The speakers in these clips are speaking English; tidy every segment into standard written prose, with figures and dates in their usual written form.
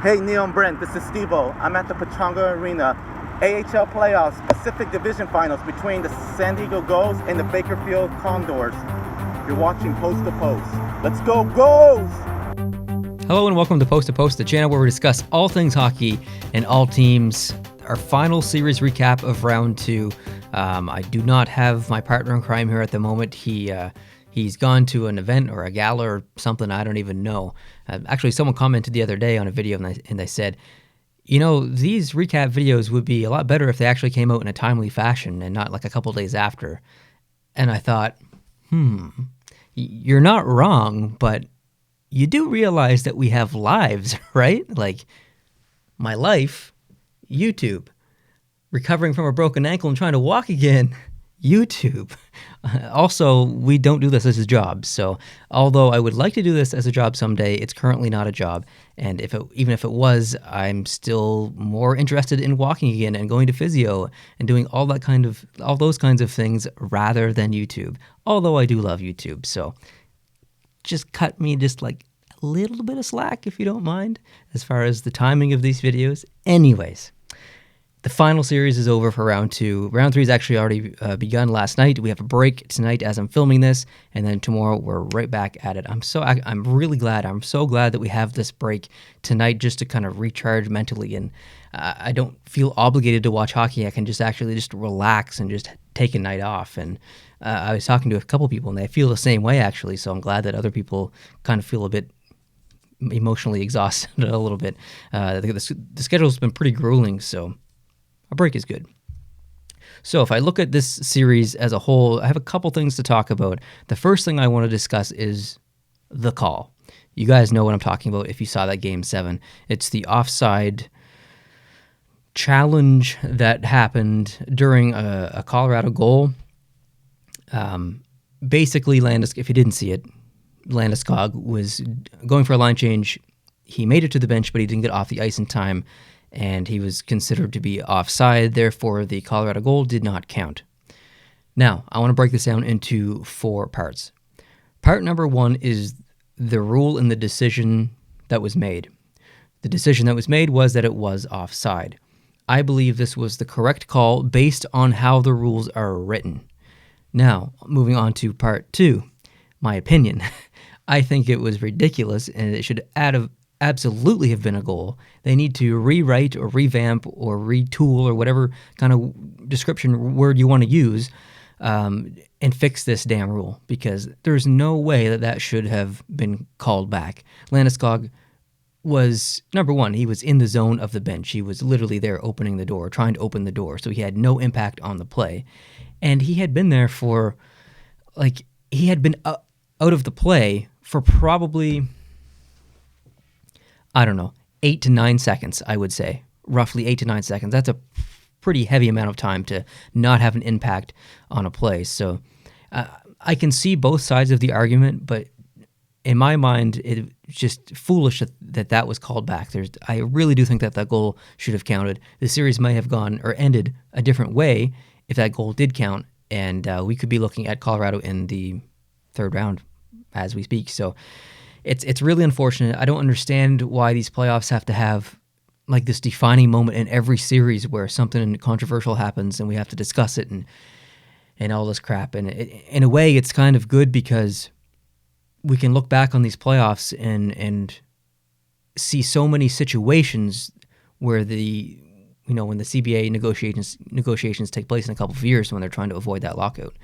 Hey, Neil and Brent, this is Steve-O. I'm at the Pechanga Arena AHL Playoffs Pacific Division Finals between the San Diego Gulls and the Bakersfield Condors. You're watching Post to Post. Let's go, Gulls! Hello and welcome to Post, the channel where we discuss all things hockey and all teams. Our final series recap of round 2. I do not have my partner in crime here at the moment. He's gone to an event or a gala or something, I don't even know. Actually, someone commented the other day on a video and they said, you know, these recap videos would be a lot better if they actually came out in a timely fashion and not like a couple days after. And I thought, you're not wrong, but you do realize that we have lives, right? Like, my life, YouTube. Recovering from a broken ankle and trying to walk again, YouTube. Also, we don't do this as a job. So, although I would like to do this as a job someday, it's currently not a job. And even if it was, I'm still more interested in walking again and going to physio and doing all those kinds of things rather than YouTube. Although I do love YouTube, so just cut me just like a little bit of slack if you don't mind, as far as the timing of these videos. Anyways. The final series is over for round 2. Round 3 has actually already begun last night. We have a break tonight as I'm filming this, and then tomorrow we're right back at it. I'm really glad. I'm so glad that we have this break tonight just to kind of recharge mentally, and I don't feel obligated to watch hockey. I can just relax and just take a night off. And I was talking to a couple people, and they feel the same way actually. So I'm glad that other people kind of feel a bit emotionally exhausted a little bit. The schedule's been pretty grueling, so a break is good. So if I look at this series as a whole, I have a couple things to talk about. The first thing I want to discuss is the call. You guys know what I'm talking about if you saw that Game 7. It's the offside challenge that happened during a Colorado goal. Basically, if you didn't see it, Landeskog was going for a line change. He made it to the bench, but he didn't get off the ice in time, and he was considered to be offside. Therefore, the Colorado goal did not count. Now, I want to break this down into 4 parts. Part number 1 is the rule and the decision that was made. The decision that was made was that it was offside. I believe this was the correct call based on how the rules are written. Now, moving on to part 2, my opinion. I think it was ridiculous, and it should absolutely have been a goal. They need to rewrite or revamp or retool or whatever kind of description word you want to use and fix this damn rule, because there's no way that should have been called back. Landeskog was, number one, he was in the zone of the bench. He was literally there trying to open the door, so he had no impact on the play. And he had been there for, he had been out of the play for probably, 8 to 9 seconds, I would say. Roughly 8 to 9 seconds. That's a pretty heavy amount of time to not have an impact on a play. So I can see both sides of the argument, but in my mind, it's just foolish that was called back. I really do think that goal should have counted. The series might have gone or ended a different way if that goal did count, and we could be looking at Colorado in the 3rd round as we speak. So It's really unfortunate. I don't understand why these playoffs have to have like this defining moment in every series where something controversial happens and we have to discuss it and all this crap. And in a way, it's kind of good because we can look back on these playoffs and see so many situations where when the CBA negotiations take place in a couple of years when they're trying to avoid that lockout,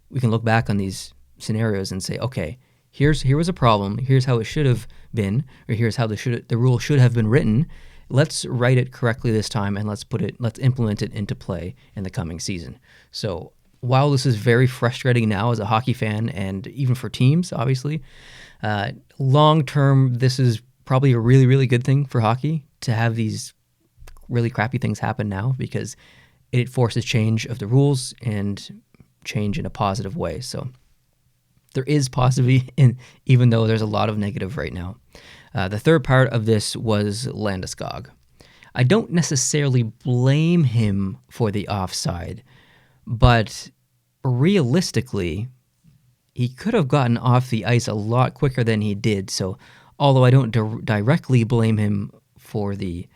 we can look back on these scenarios and say, okay, here was a problem. Here's how it should have been, or here's how the rule should have been written. Let's write it correctly this time, and let's implement it into play in the coming season. So while this is very frustrating now as a hockey fan, and even for teams, obviously, long term, this is probably a really, really good thing for hockey to have these really crappy things happen now, because it forces change of the rules and change in a positive way. So there is positivity, even though there's a lot of negative right now. The third part of this was Landeskog. I don't necessarily blame him for the offside, but realistically, he could have gotten off the ice a lot quicker than he did. So although I don't directly blame him for the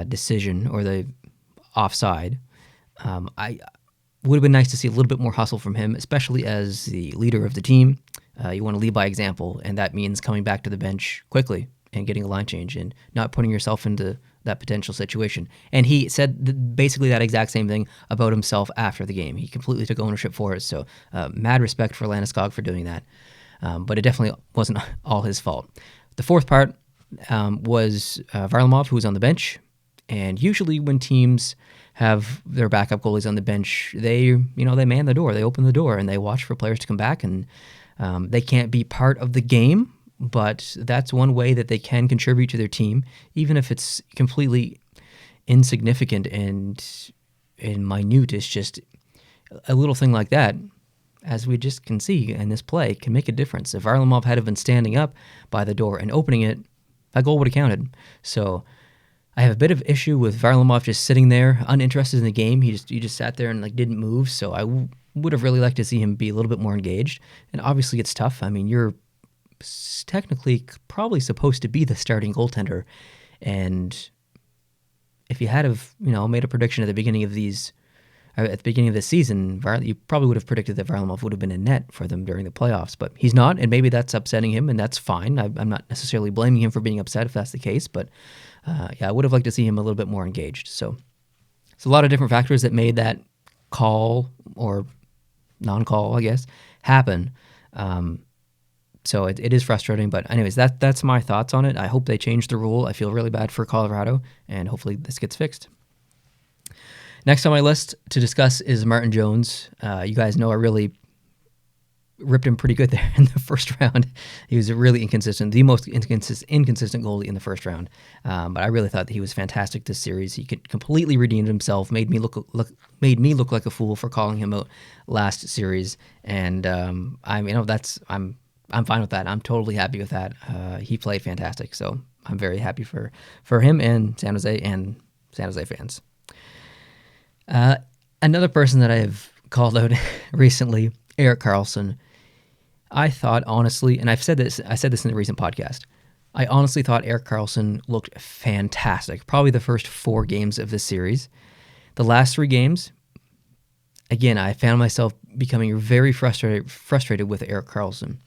decision or the offside. I would have been nice to see a little bit more hustle from him, especially as the leader of the team. You want to lead by example, and that means coming back to the bench quickly and getting a line change and not putting yourself into that potential situation. And he said basically that exact same thing about himself after the game. He completely took ownership for it, so mad respect for Landeskog for doing that. But it definitely wasn't all his fault. The fourth part was Varlamov, who was on the bench. And usually when teams have their backup goalies on the bench, they man the door, they open the door, and they watch for players to come back. And they can't be part of the game, but that's one way that they can contribute to their team, even if it's completely insignificant and minute. It's just a little thing like that, as we just can see in this play, can make a difference. If Varlamov had been standing up by the door and opening it, that goal would have counted. So I have a bit of issue with Varlamov just sitting there, uninterested in the game. He just sat there and didn't move. So I would have really liked to see him be a little bit more engaged. And obviously it's tough. I mean, you're technically probably supposed to be the starting goaltender, and if you had made a prediction at the beginning of this season, you probably would have predicted that Varlamov would have been in net for them during the playoffs, but he's not, and maybe that's upsetting him, and that's fine. I'm not necessarily blaming him for being upset if that's the case, but I would have liked to see him a little bit more engaged. So it's a lot of different factors that made that call or non-call, I guess, happen. So it is frustrating, but anyways, that's my thoughts on it. I hope they change the rule. I feel really bad for Colorado, and hopefully this gets fixed. Next on my list to discuss is Martin Jones. You guys know I really ripped him pretty good there in the first round. He was really inconsistent, the most inconsistent goalie in the first round. But I really thought that he was fantastic this series. He completely redeemed himself, made me look like a fool for calling him out last series, and I'm fine with that. I'm totally happy with that. He played fantastic, so I'm very happy for him and San Jose fans. Another person that I've called out recently, Erik Karlsson. I thought honestly, and I said this in a recent podcast, I honestly thought Erik Karlsson looked fantastic. Probably the first 4 games of this series. The last 3 games, again, I found myself becoming very frustrated with Erik Karlsson.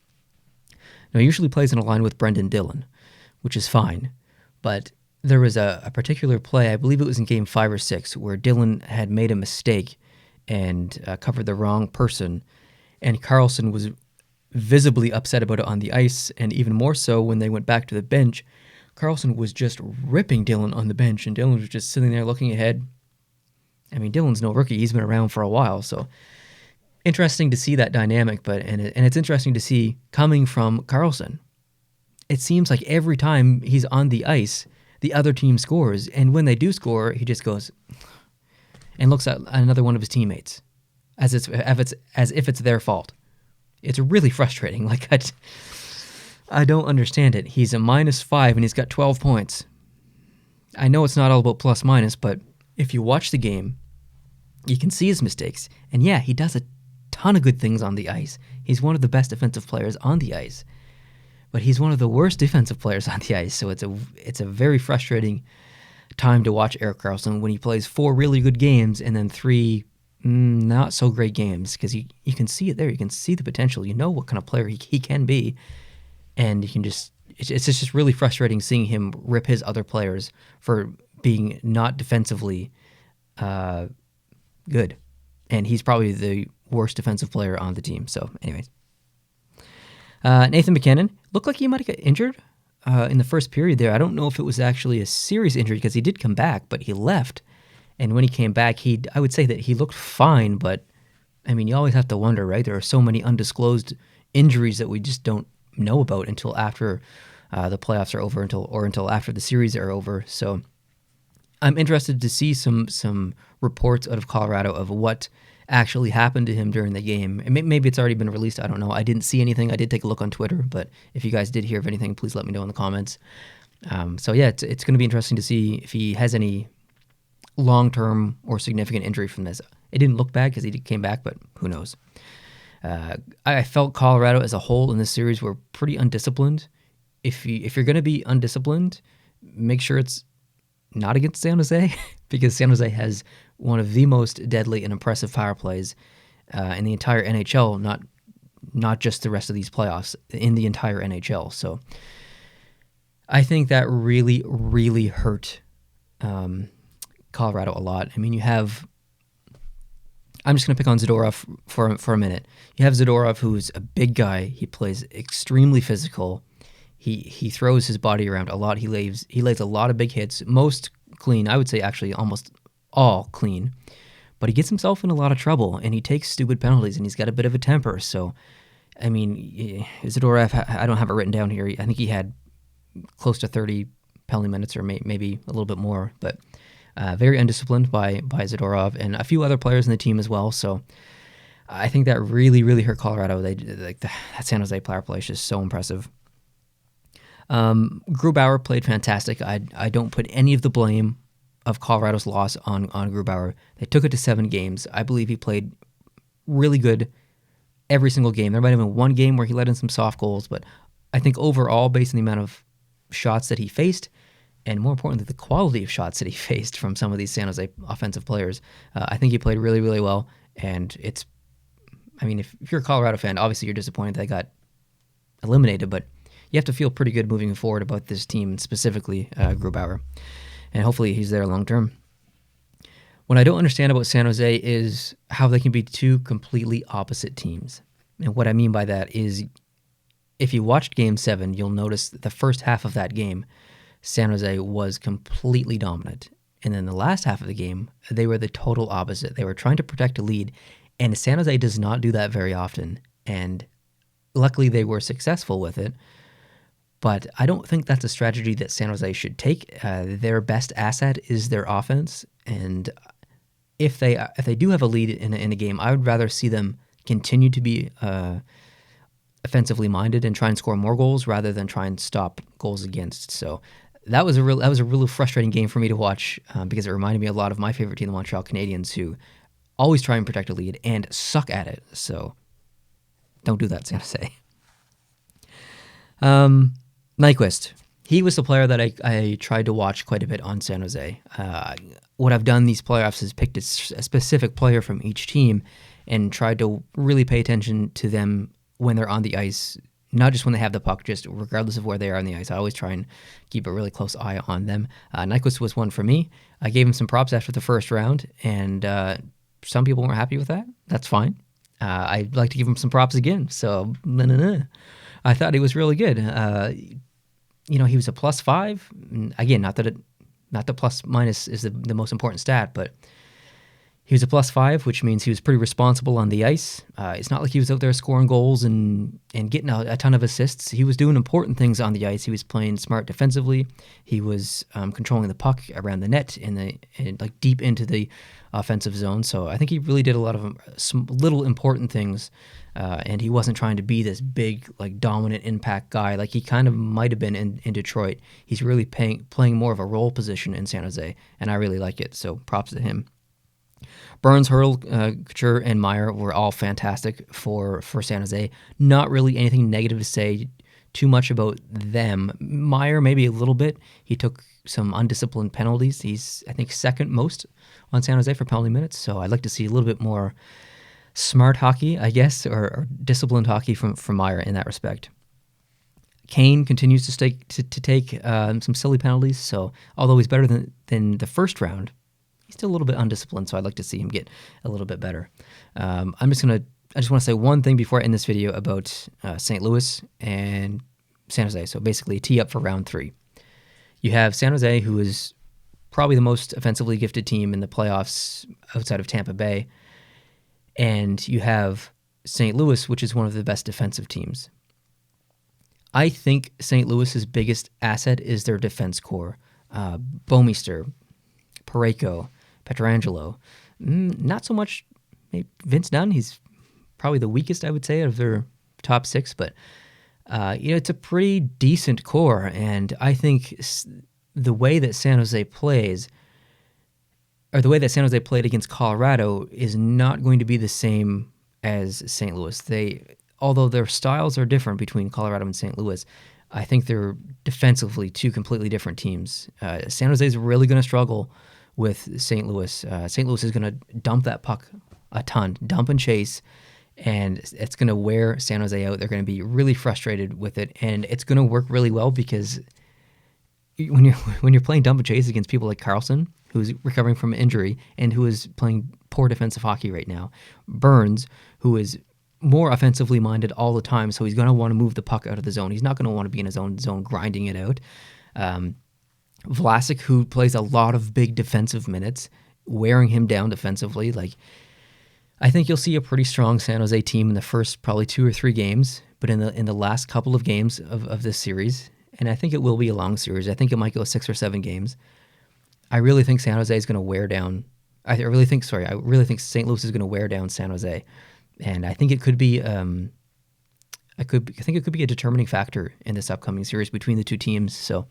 Now, he usually plays in a line with Brendan Dillon, which is fine, but there was a particular play, I believe it was in game 5 or 6, where Dillon had made a mistake and covered the wrong person, and Karlsson was visibly upset about it on the ice, and even more so when they went back to the bench. Karlsson was just ripping Dillon on the bench, and Dillon was just sitting there looking ahead. I mean, Dillon's no rookie. He's been around for a while, so interesting to see that dynamic, and it's interesting to see coming from Karlsson. It seems like every time he's on the ice, the other team scores, and when they do score, he just goes and looks at another one of his teammates as if it's their fault. It's really frustrating. I don't understand it. He's a -5 and he's got 12 points. I know it's not all about plus minus, but if you watch the game, you can see his mistakes, and yeah, he does a ton of good things on the ice. He's one of the best defensive players on the ice, but he's one of the worst defensive players on the ice. So it's a very frustrating time to watch Erik Karlsson when he plays 4 really good games and then 3 not so great games, because you can see it there. You can see the potential. You know what kind of player he can be, and you can it's just really frustrating seeing him rip his other players for being not defensively good, and he's probably the worst defensive player on the team. So anyways, Nathan MacKinnon looked like he might have got injured in the first period there. I don't know if it was actually a serious injury, because he did come back, but he left. And when he came back, I would say that he looked fine, but I mean, you always have to wonder, right? There are so many undisclosed injuries that we just don't know about until after the playoffs are over, until after the series are over. So I'm interested to see some reports out of Colorado of what actually happened to him during the game. And maybe it's already been released. I don't know. I didn't see anything. I did take a look on Twitter, but if you guys did hear of anything, please let me know in the comments. So yeah, it's going to be interesting to see if he has any long-term or significant injury from this. It didn't look bad because he came back, but who knows? I felt Colorado as a whole in this series were pretty undisciplined. If you're going to be undisciplined, make sure it's not against San Jose because San Jose has one of the most deadly and impressive power plays in the entire NHL, not just the rest of these playoffs, in the entire NHL. So I think that really, really hurt Colorado a lot. I mean, I'm just going to pick on Zadorov for a minute. You have Zadorov, who's a big guy. He plays extremely physical. He throws his body around a lot. He lays a lot of big hits, most clean. I would say actually almost all clean. But he gets himself in a lot of trouble, and he takes stupid penalties, and he's got a bit of a temper. So, I mean, Zadorov, I don't have it written down here. I think he had close to 30 penalty minutes or maybe a little bit more, but very undisciplined by Zadorov and a few other players in the team as well. So I think that really, really hurt Colorado. That San Jose power play is just so impressive. Grubauer played fantastic. I don't put any of the blame of Colorado's loss on Grubauer. They took it to 7 games. I believe he played really good every single game. There might have been one game where he let in some soft goals, but I think overall, based on the amount of shots that he faced, and more importantly, the quality of shots that he faced from some of these San Jose offensive players, I think he played really, really well. And if you're a Colorado fan, obviously you're disappointed they got eliminated, but you have to feel pretty good moving forward about this team, specifically Grubauer. And hopefully he's there long term. What I don't understand about San Jose is how they can be two completely opposite teams. And what I mean by that is, if you watched Game 7, you'll notice that the first half of that game, San Jose was completely dominant. And then the last half of the game, they were the total opposite. They were trying to protect a lead, and San Jose does not do that very often. And luckily they were successful with it. But I don't think that's a strategy that San Jose should take. Their best asset is their offense, and if they do have a lead in a game, I would rather see them continue to be offensively minded and try and score more goals rather than try and stop goals against. So that was a really frustrating game for me to watch because it reminded me a lot of my favorite team, the Montreal Canadiens, who always try and protect a lead and suck at it. So don't do that, San Jose. Nyquist. He was the player that I tried to watch quite a bit on San Jose. What I've done these playoffs is picked a specific player from each team and tried to really pay attention to them when they're on the ice, not just when they have the puck, just regardless of where they are on the ice. I always try and keep a really close eye on them. Nyquist was one for me. I gave him some props after the first round, and some people weren't happy with that. That's fine. I'd like to give him some props again. So, I thought he was really good. He was a +5. Again, not the plus minus is the most important stat, but he was a +5, which means he was pretty responsible on the ice. It's not like he was out there scoring goals and getting a ton of assists. He was doing important things on the ice. He was playing smart defensively. He was controlling the puck around the net and deep into the offensive zone. So I think he really did a lot of some little important things. And he wasn't trying to be this big, dominant impact guy like he kind of might have been in Detroit. He's really playing more of a role position in San Jose, and I really like it. So props to him. Burns, Hurl, Couture, and Meyer were all fantastic for San Jose. Not really anything negative to say too much about them. Meyer, maybe a little bit. He took some undisciplined penalties. He's, I think, second most on San Jose for penalty minutes, so I'd like to see a little bit more smart hockey, I guess, or disciplined hockey from Meyer in that respect. Kane continues to take some silly penalties, so although he's better than the first round, he's still a little bit undisciplined, so I'd like to see him get a little bit better. I just want to say one thing before I end this video about St. Louis and San Jose. So basically, tee up for round 3. You have San Jose, who is probably the most offensively gifted team in the playoffs outside of Tampa Bay, and you have St. Louis, which is one of the best defensive teams. I think St. Louis's biggest asset is their defense core. Bouwmeester, Parayko, Pietrangelo. Not so much Vince Dunn. He's probably the weakest, I would say, out of their top 6, but it's a pretty decent core, and I think the way that San Jose plays, or the way that San Jose played against Colorado, is not going to be the same as St. Louis. Although their styles are different between Colorado and St. Louis, I think they're defensively two completely different teams. San Jose is really going to struggle with St. Louis. St. Louis is going to dump that puck a ton, dump and chase, and it's going to wear San Jose out. They're going to be really frustrated with it, and it's going to work really well because when you're playing dump and chase against people like Carlson, who's recovering from an injury and who is playing poor defensive hockey right now, Burns, who is more offensively minded all the time, so he's going to want to move the puck out of the zone. He's not going to want to be in his own zone grinding it out. Vlasic, who plays a lot of big defensive minutes, wearing him down defensively. Like, I think you'll see a pretty strong San Jose team in the first probably 2 or 3 games, but in the last couple of games of this series, and I think it will be a long series. I think it might go 6 or 7 games. I really think San Jose is going to wear down. I really think St. Louis is going to wear down San Jose. And I think it could be, I think it could be a determining factor in this upcoming series between the two teams. So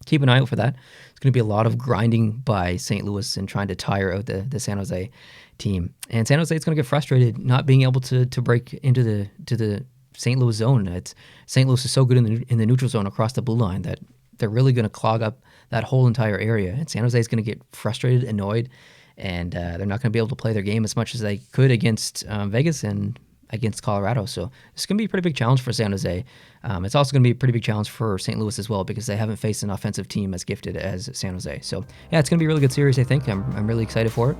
keep an eye out for that. It's going to be a lot of grinding by St. Louis and trying to tire out the San Jose team. And San Jose is going to get frustrated not being able to break into the St. Louis zone. St. Louis is so good in the neutral zone across the blue line that they're really going to clog up that whole entire area. And San Jose is going to get frustrated, annoyed, and they're not going to be able to play their game as much as they could against Vegas and against Colorado. So it's going to be a pretty big challenge for San Jose. It's also going to be a pretty big challenge for St. Louis as well because they haven't faced an offensive team as gifted as San Jose. So yeah, it's going to be a really good series, I think. I'm really excited for it.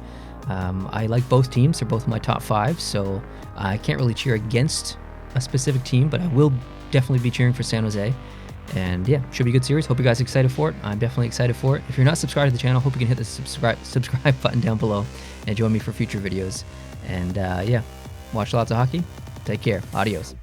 I like both teams. They're both in my top 5, so I can't really cheer against a specific team, but I will definitely be cheering for San Jose. And yeah, should be a good series. Hope you guys are excited for it. I'm definitely excited for it. If you're not subscribed to the channel, hope you can hit the subscribe button down below and join me for future videos. And yeah, watch lots of hockey. Take care. Adios.